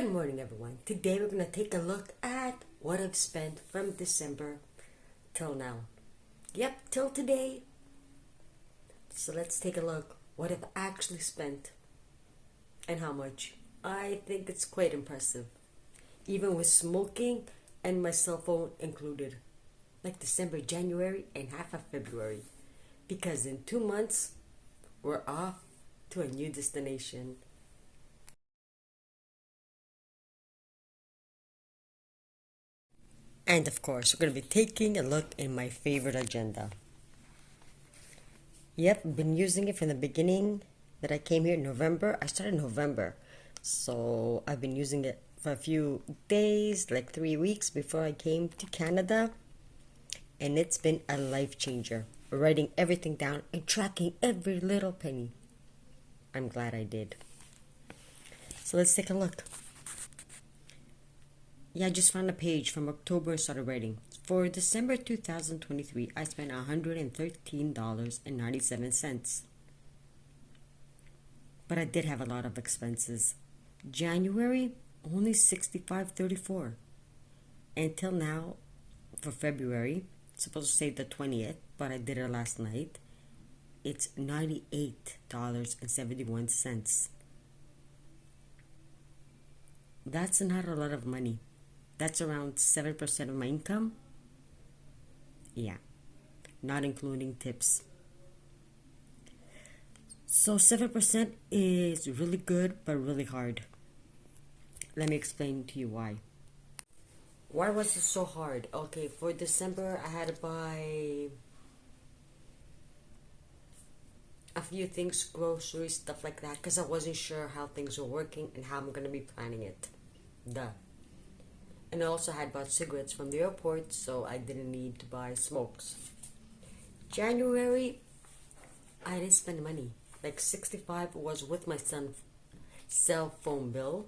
Good morning, everyone. Today we're going to take a look at what I've spent from December till now. Yep, till today. So let's take a look what I've actually spent and how much. I think it's quite impressive, even with smoking and my cell phone included. Like December, January, and half of February. Because in 2 months, we're off to a new destination. And of course, we're going to be taking a look in my favorite agenda. Yep, been using it from the beginning that I came here in November. I started in November. So I've been using it for a few days, like 3 weeks before I came to Canada. And it's been a life changer. Writing everything down and tracking every little penny. I'm glad I did. So let's take a look. Yeah, I just found a page from October and started writing. For December 2023, I spent $113.97. But I did have a lot of expenses. January, only $65.34. Until now, for February, supposed to say the 20th, but I did it last night. It's $98.71. That's not a lot of money. That's around 7% of my income. Yeah, not including tips. So 7% is really good, but really hard. Let me explain to you why. Why was it so hard? Okay, for December, I had to buy a few things, groceries, stuff like that, because I wasn't sure how things were working and how I'm going to be planning it. Duh. And I also had bought cigarettes from the airport, so I didn't need to buy smokes. January, I didn't spend money. Like $65 was with my son's cell phone bill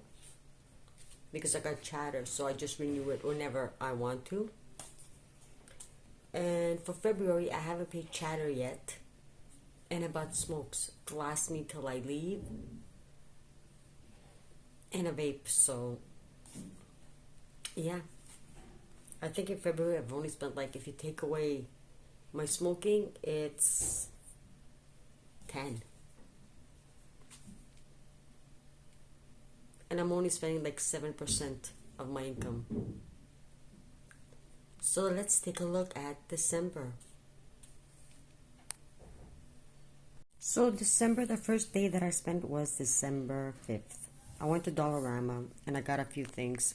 because I got Chatter, so I just renew it whenever I want to. And for February, I haven't paid Chatter yet. And I bought smokes to last me till I leave. And a vape, so yeah. I think in February I've only spent, like, if you take away my smoking, it's 10. And I'm only spending like 7% of my income. So let's take a look at December. So December, the first day that I spent was December 5th. I went to Dollarama and I got a few things.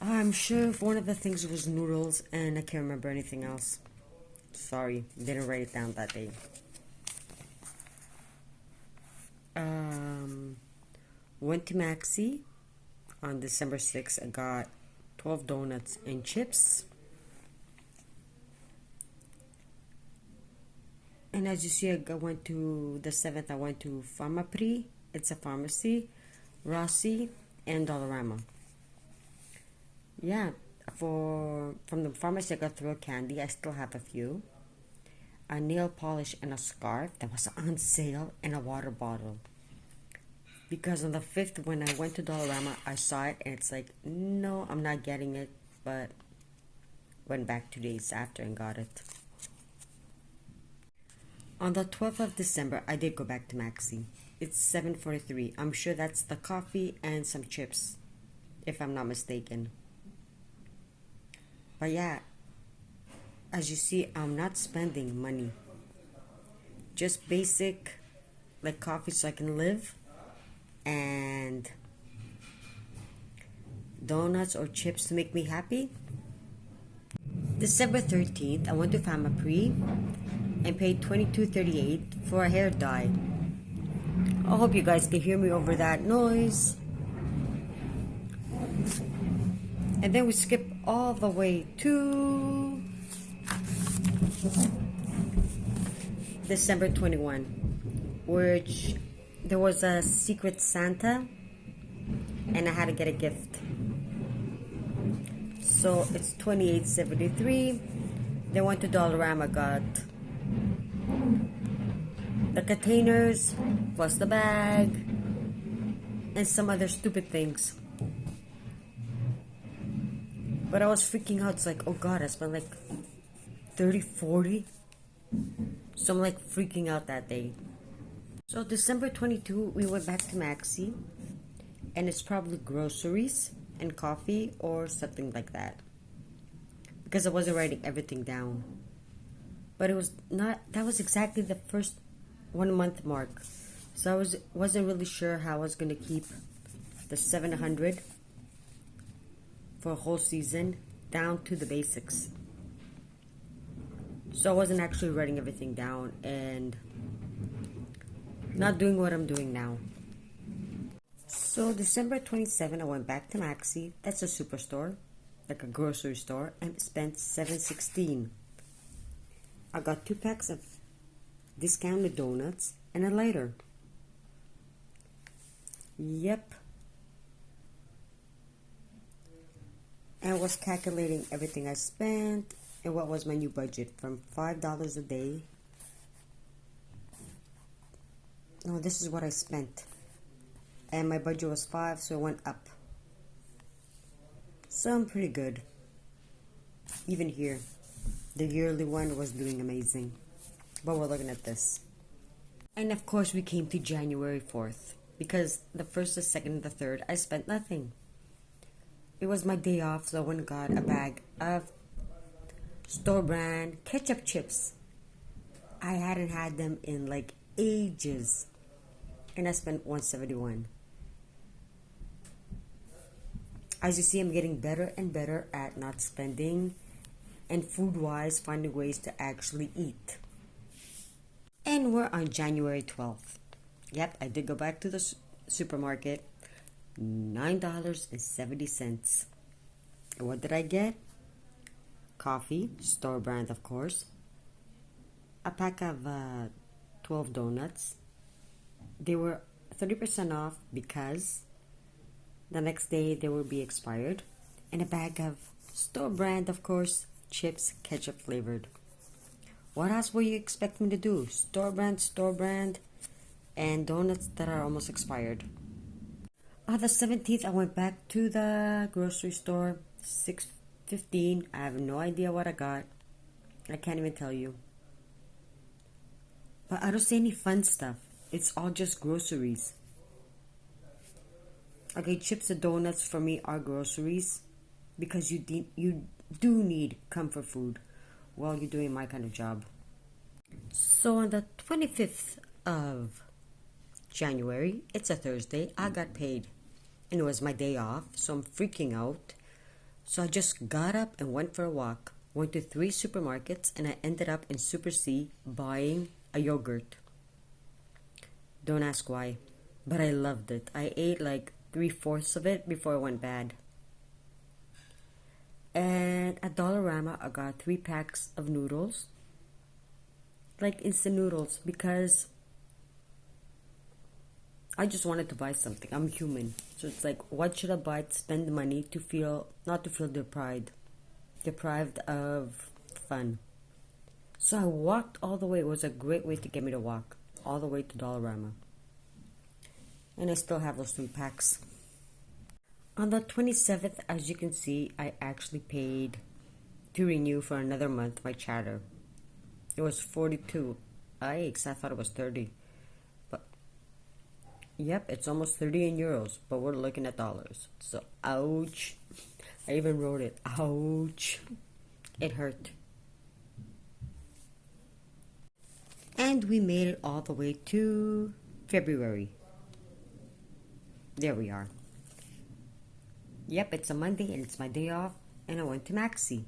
I'm sure if one of the things was noodles and I can't remember anything else. Sorry, didn't write it down that day. Went to Maxi on December 6th. I got 12 donuts and chips. And as you see, I went to the 7th, I went to Pharmaprix. It's a pharmacy, Rossi, and Dollarama. Yeah, from the pharmacy I got through candy. I still have a few. A nail polish and a scarf that was on sale, and a water bottle. Because on the 5th, when I went to Dollarama, I saw it and it's like, no, I'm not getting it. But went back 2 days after and got it. On the 12th of December, I did go back to Maxi. It's 7:43. I'm sure that's the coffee and some chips, if I'm not mistaken. But yeah, as you see, I'm not spending money. Just basic, like coffee so I can live, and donuts or chips to make me happy. December 13th, I went to Pharmaprix and paid $22.38 for a hair dye. I hope you guys can hear me over that noise. And then we skip all the way to December 21, which there was a Secret Santa and I had to get a gift. So it's $28.73. Then went to Dollarama, got the containers plus the bag and some other stupid things. But I was freaking out. It's like, oh god, I spent like 30, 40. So I'm like freaking out that day. So December 22, we went back to Maxi, and it's probably groceries and coffee or something like that, because I wasn't writing everything down. But it was not, that was exactly the first 1 month mark. So I wasn't really sure how I was going to keep the 700 for a whole season down to the basics. So I wasn't actually writing everything down and not doing what I'm doing now. So December 27, I went back to Maxi. That's a superstore, like a grocery store, and spent $7.16. I got 2 packs of discounted donuts and a lighter. Yep. And I was calculating everything I spent and what was my new budget from $5 a day. No, this is what I spent. And my budget was 5, so it went up. So I'm pretty good. Even here, the yearly one was doing amazing. But we're looking at this. And of course, we came to January 4th. Because the 1st, the 2nd, and the 3rd, I spent nothing. It was my day off, so I went and got a bag of store brand ketchup chips. I hadn't had them in like ages. And I spent $171. As you see, I'm getting better and better at not spending and food-wise finding ways to actually eat. And we're on January 12th. Yep, I did go back to the supermarket. $9.70. And what did I get? Coffee, store brand of course. A pack of 12 donuts. They were 30% off because the next day they will be expired. And a bag of store brand, of course, chips, ketchup flavored. What else were you expecting me to do? Store brand, and donuts that are almost expired. On the 17th, I went back to the grocery store, 6:15. I have no idea what I got. I can't even tell you. But I don't see any fun stuff. It's all just groceries. Okay, chips and donuts for me are groceries because you do need comfort food while you're doing my kind of job. So on the 25th of January, it's a Thursday, I got paid. And it was my day off, so I'm freaking out. So I just got up and went for a walk. Went to 3 supermarkets and I ended up in Super C buying a yogurt. Don't ask why, but I loved it. I ate like 3/4 of it before it went bad. And at Dollarama, I got 3 packs of noodles, like instant noodles, because I just wanted to buy something. I'm human, so it's like, what should I buy to spend the money to feel not to feel deprived of fun? So I walked all the way. It was a great way to get me to walk all the way to Dollarama. And I still have those 3 packs. On the 27th, as you can see, I actually paid to renew for another month my chatter. It was 42. I thought it was 30. But yep, it's almost 30 in euros, but we're looking at dollars. So ouch. I even wrote it. Ouch. It hurt. And we made it all the way to February. There we are. Yep, it's a Monday and it's my day off, and I went to Maxi.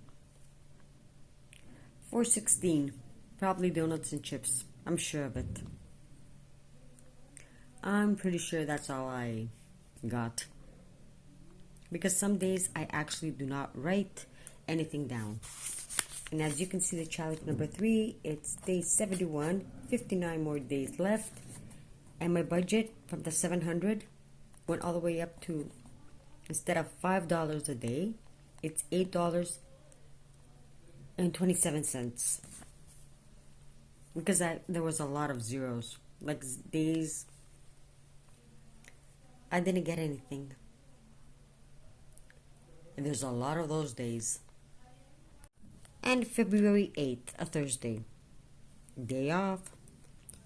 $4.16. Probably donuts and chips. I'm sure of it. I'm pretty sure that's all I got. Because some days I actually do not write anything down. And as you can see, the challenge number 3, it's day 71, 59 more days left. And my budget from the 700 went all the way up to, instead of $5 a day, it's $8.27. Because there was a lot of zeros, like days I didn't get anything. And there's a lot of those days. And February 8th, a Thursday. Day off.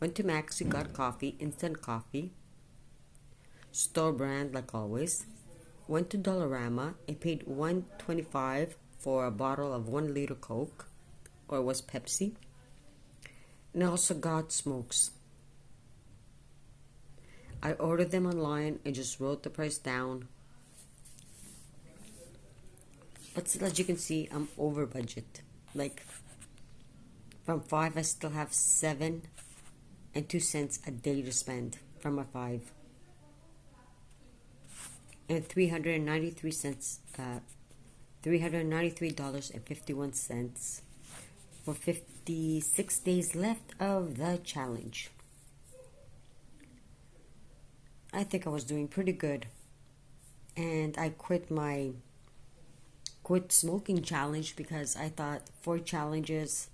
Went to Maxi, got coffee, instant coffee. Store brand like always. Went to Dollarama and paid $1.25 for a bottle of 1 liter Coke, or it was Pepsi. And I also got smokes. I ordered them online and just wrote the price down. But still, as you can see, I'm over budget. Like, from 5, I still have 7 and 2 cents a day to spend from my 5. And $393.51 for 56 days left of the challenge. I think I was doing pretty good. And I quit smoking challenge because I thought 4 challenges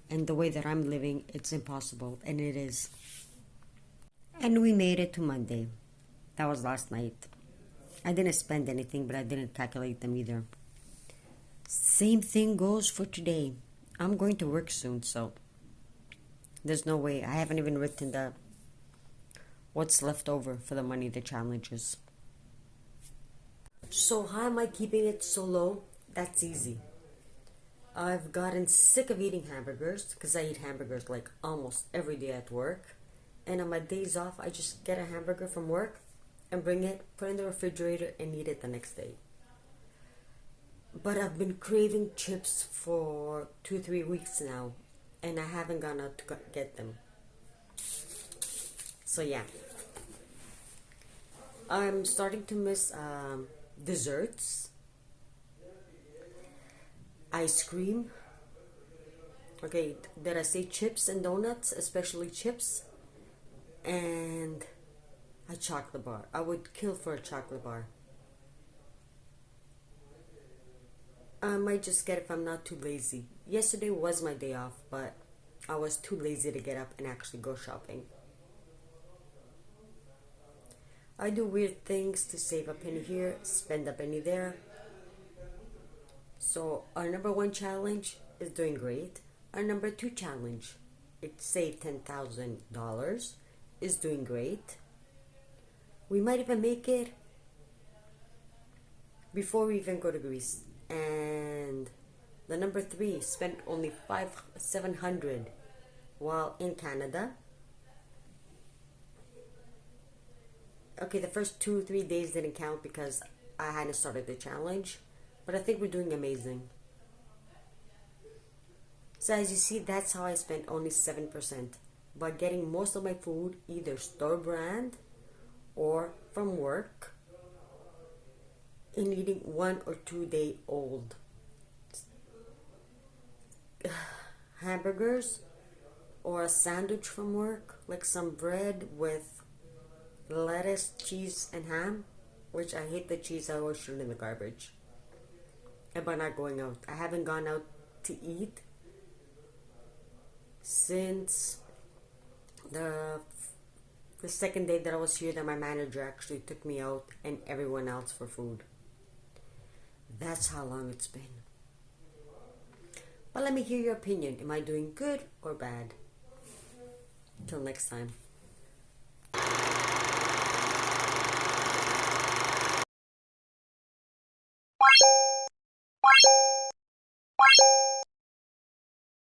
and the way that I'm living, it's impossible. And it is. And we made it to Monday. That was last night. I didn't spend anything, but I didn't calculate them either. Same thing goes for today. I'm going to work soon, so there's no way. I haven't even written what's left over for the money, the challenges. So how am I keeping it so low? That's easy. I've gotten sick of eating hamburgers because I eat hamburgers like almost every day at work. And on my days off, I just get a hamburger from work and bring it, put it in the refrigerator, and eat it the next day. But I've been craving chips for 2-3 weeks now, and I haven't gone out to get them. So yeah, I'm starting to miss desserts, ice cream. Okay, did I say chips and donuts? Especially chips. And a chocolate bar. I would kill for a chocolate bar. I might just get it if I'm not too lazy. Yesterday was my day off, but I was too lazy to get up and actually go shopping. I do weird things to save a penny here, spend a penny there. So our number 1 challenge is doing great. Our number 2 challenge, it saved $10,000, is doing great. We might even make it before we even go to Greece. And the number 3 spent only $700 while in Canada. Okay, the first 2-3 days didn't count because I hadn't started the challenge, but I think we're doing amazing. So as you see, that's how I spent only 7%, by getting most of my food either store brand or from work, and eating 1 or 2 day old hamburgers or a sandwich from work, like some bread with lettuce, cheese, and ham, which I hate the cheese. I always throw it in the garbage. And by not going out, I haven't gone out to eat since the second day that I was here, that my manager actually took me out and everyone else for food. That's how long it's been. But let me hear your opinion. Am I doing good or bad? Till next time.